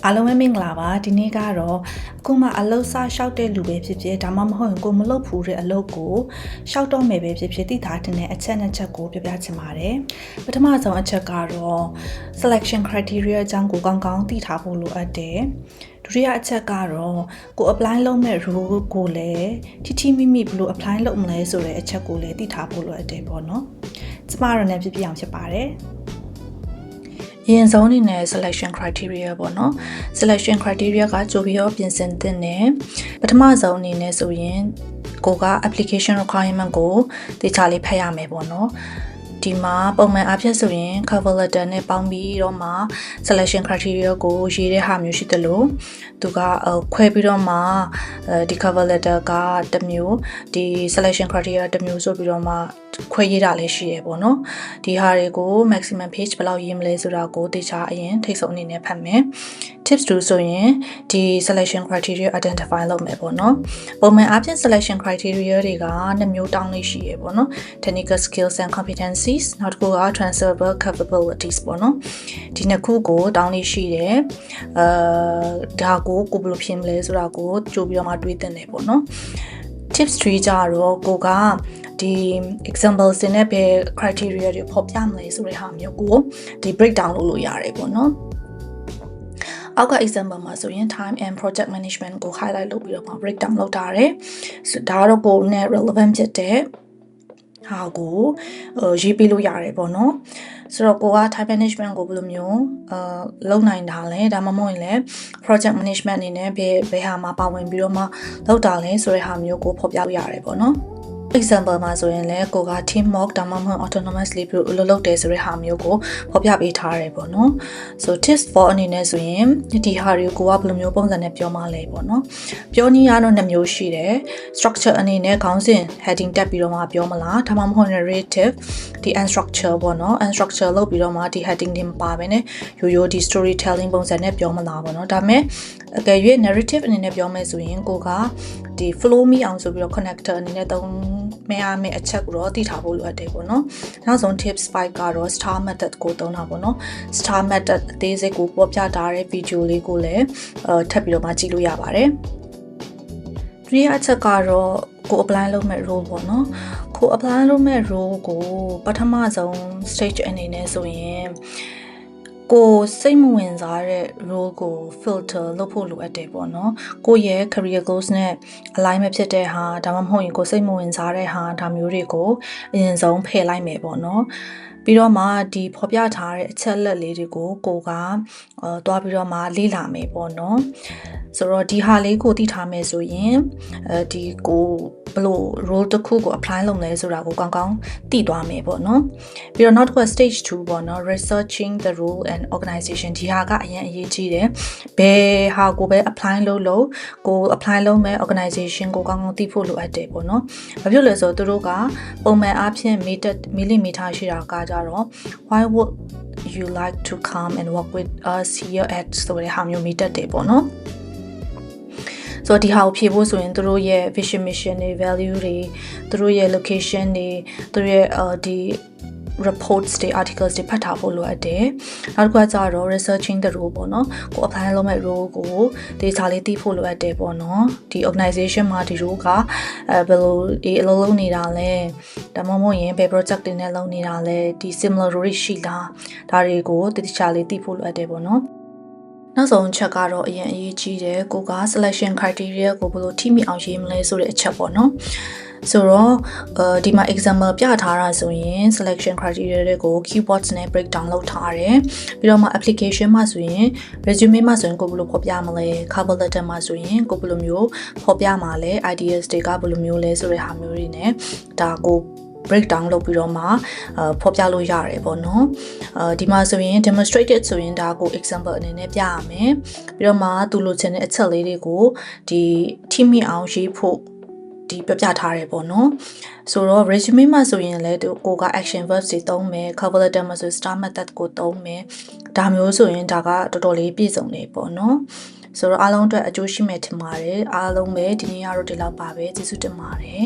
အားလုံးပဲမင်္ဂလာပါဒီနေ့ကတော့အခုမှအလုပ်စရှောက်တဲ့လူပဲဖြစ်ဖြစ်ဒါမှမဟုတ်ကိုမလုပ်ဘူးတဲ့အလုပ်ကိုရှောက်တော့မယ်ပဲဖြစ်ဖြစ်သိထားတဲ့အချက်နှစ်ချက်ကိုပြောပြချင်ပါတယ်ပထမဆုံးအချက်ကတော့ selection criteria အကြောင်းကိုကောင်းကောင်းသိထားဖို့လိုအပ်တယ်ဒုတိယအချက်ကတော့ကို apply လုပ်မဲ့ role ကိုလည်းထိမိဘယ်လို apply လုပ်မလဲဆိုတဲ့အချက်ကိုလည်းသိထားဖို့လိုအပ်တယ်ပေါ့နော်ကျမတို့လည်းပြအောင်ဖြစ်ပါတယ်အရင်ဆုံးအနေနဲ့ selection criteria ပေါ့နော် selection criteria ကကြိုပြီးတော့ပြင်ဆင်သင့်တယ်ပထမဆုံးအနေနဲ့ဆိုရင်ကိုက application requirement ကိုတေချာလေးဖတ်ရမယ်ပေါ့နော်ဒီမှာပုံမှန်အားဖြင့်ဆိုရင် cover letter နဲ့ပေါင်းပြီးတော့မှ selection criteria ကိုရေးတဲ့ဟာမျိုးရှိတယ်လို့သူကခွဲပြီးတော့မှဒီ cover letter ကတစ်မျိုးဒီ selection criteria တစ်မျိုးဆိုပြီးတော့မှခွဲရေးတာလည်းရှိရပေါ့နော်ဒီဟာတွေကို maximum page ဘယ်လောက်ရေးမလဲဆိုတာကိုတေချာအရင်ထိတ်ဆုံးအနေနဲ့ဖတ်မယ် tips 2ဆိုရင်ဒီ selection criteria identify လုပ်မယ်ပေါ့နော်ပုံမှန်အားဖြင့် selection criteria တွေကနှစ်မျိုးတောင်းလေးရှိရပေါ့နော် technical skills and competencies နောက်တစ်ခုက transferable capabilities ပေါ့နော်ဒီနှစ်ခုကိုတောင်းလေးရှိတယ်ဒါကိုဘယ်လိုဖြေမလဲဆိုတာကိုကြိုပြီးတော့မှတွေးသင့်တယ်ပေါ့နော် tips 3ကြတော့ကိုကဒီ examples တွေနဲ့ပဲ criteria တွေဖော်ပြမလဲဆိုတဲ့ဟာမျိုးကိုဒီ breakdown လုပ်လို့ရတယ်ပေါ့နော်အောက်က example မှာဆိုရင် time and project management ကို highlight လုပ်ပြီးတော့မှ breakdown လုပ်ထားတယ်ဒါတော့ကိုနဲ့ relevant ဖြစ်တဲ့ဟာကိုရေးပေးလို့ရတယ်ပေါ့နော်ဆိုတော့ကိုက time management ကိုဘယ်လိုမျိုးလုပ်နိုင်တာလဲဒါမှမဟုတ်ရင်လည်း project management အနေနဲ့ဘယ်ဟာမှာပါဝင်ပြီးတော့မှလုပ်တာလဲဆိုတဲ့ဟာမျိုးကိုဖော်ပြလို့ရတယ်ပေါ့နော်example မှာဆိုရင်လည်းကိုက team work ဒါမှမဟုတ် autonomously လုပ်တယ်ဆိုတဲ့ဟာမျိုးကိုဖော်ပြပေးထားရတယ်ပေါ့နော် so tips for အနေနဲ့ဆိုရင်ဒီဟာတွေကိုကဘယ်လိုမျိုးပုံစံနဲ့ပြောမှလဲပေါ့နော်ပြောနည်းကတော့နှစ်မျိုးရှိတယ် structure အနေနဲ့ခေါင်းစဉ် heading တက်ပြီးတော့မှပြောမလားဒါမှမဟုတ် narrative ဒီ unstructure ပေါ့နော် unstructure လုပ်ပြီးတော့မှဒီ heading တွေမပါဘဲနဲ့ရိုးဒီ storytelling ပုံစံနဲ့ပြောမလားပေါ့နော်ဒါပေမဲ့အကယ်၍ narrative အနေနဲ့ပြောမယ်ဆိုရင်ကိုကဒီ flow မိအောင်ဆိုပြီးတော့ connector အနေနဲ့သုံးမဲ့အချက်ကိုတော့သိထားဖို့လိုအပ်တယ်ပေါ့နော်နောက်ဆုံး tips 5ကတော့ star method ကိုသုံးတာပေါ့နော် star method အသေးစိတ်ကိုပေါ်ပြထားတဲ့ video လေးကိုလည်းထပ်ပြီးတော့မှကြည့်လို့ရပါတယ်ဒုတိယအချက်ကတော့ကို apply လုပ်မဲ့ role ပေါ့နော်ကို apply လုပ်မဲ့ role ကိုပထမဆုံး stage အနေနဲ့ဆိုရင်ကိုစိတ်မဝင်စားတဲ့ role ကို filter လုပ်ဖို့လိုအပ်တယ်ပေါ့နော်ကိုရဲ့ career goals နဲ့ align မဖြစ်တဲ့ဟာဒါမှမဟုတ်ရင်ကိုစိတ်မဝင်စားတဲ့ဟာဒါမျိုးတွေကိုအရင်ဆုံးဖယ်လိုက်မယ်ပေါ့နော်ပြီးတော့မှဒီဖော်ပြထားတဲ့အချက်လက်လေးတွေကိုကိုကတွားပြီးတော့မှလေ့လာမယ်ပေါ့နော်ဆိုတော့ဒီဟာလေးကိုသိထားမယ်ဆိုရင်ဒီကိုဘယ်လို role တစ်ခုကို apply လုပ်လဲဆိုတာကိုကောင်းကောင်းသိသွားမယ်ပေါ့နော်ပြီးတော့နောက်တစ်ခု stage 2ပေါ့နော် researching the role and organization ဒီဟာကအရင်အရေးကြီးတယ်ဘယ်ဟာကိုပဲ apply လုပ်ကို apply လုပ်မဲ့ organization ကိုကောင်းကောင်းသိဖို့လိုအပ်တယ်ပေါ့နော်ဘာဖြစ်လဲဆိုတော့သူတို့ကပုံမှန်အားဖြင့် millimeter ရှိတာကကြတော့ why would you like to come and work with us here at ဆိုတဲ့ဟာမျိုးမိတတ်တယ်ပေါ့နော်ဆိုတော့ဒီဟာကိုဖြည့်ဖို့ဆိုရင်သူတို့ရဲ့ vision mission တွေ value တွေသူတို့ရဲ့ location တွေသူတို့ရဲ့ဒီ reports တွေ articles တွေဖတ်ထားဖို့လိုအပ်တယ်နောက်တစ်ခုကကြတော့ researching the role ပေါ့နော်ကို apply လုပ်မဲ့ role ကိုဒေတာလေးသိဖို့လိုအပ်တယ်ပေါ့နော်ဒီ organization မှာဒီ role ကဘယ်လိုအလုပ်လုပ်နေတာလဲဒါမှမဟုတ်ရင်ဘယ် project တွေနဲ့လုပ်နေတာလဲဒီ similar role ရှိလားဒါတွေကိုဒေတာလေးသိဖို့လိုအပ်တယ်ပေါ့နော်နောက်ဆုံးချက်ကတော့အရင်အရေးကြီးတယ်ကိုက selection criteria ကိုဘယ်လိုထိမိအောင်ရေးမလဲဆိုတဲ့အချက်ပေါ့နော်ဆိုတော့ဒီမှာ example ပြထားတာဆိုရင် selection criteria တွေကို keywords နဲ့ breakdown လုပ်ထားတယ်ပြီးတော့မှ application မှာဆိုရင် resume မှာဆိုရင်ကိုဘယ်လိုဖော်ပြမလဲ cover letter မှာဆိုရင်ကိုဘယ်လိုမျိုးဖော်ပြမှာလဲ ideas တွေကဘယ်လိုမျိုးလဲဆိုတဲ့ဟာမျိုးတွေနဲ့ဒါကိုbreakdown လုပ်ပြီးတော့မှဖော်ပြလို့ရတယ်ပေါ့နော်ဒီမှာဆိုရင် demonstrated ဆိုရင်ဒါကို example အနေနဲ့ပြရမယ်ပြီးတော့မှသူလိုချင်တဲ့အချက်လေးတွေကိုဒီထိမိအောင်ရေးဖို့ဒီပြပြထားတယ်ပေါ့နော်ဆိုတော့ resume မှာဆိုရင်လည်းကိုက action verbs တွေသုံးမယ် cover letter မှာဆို star method ကိုသုံးမယ်ဒါမျိုးဆိုရင်ဒါကတော်တော်လေးပြည့်စုံနေပေါ့နော်ဆိုတော့အားလုံးအတွက်အကျိုးရှိမယ်ထင်ပါတယ်အားလုံးပဲဒီနေ့ကတော့ဒီလောက်ပါပဲကျေးဇူးတင်ပါတယ်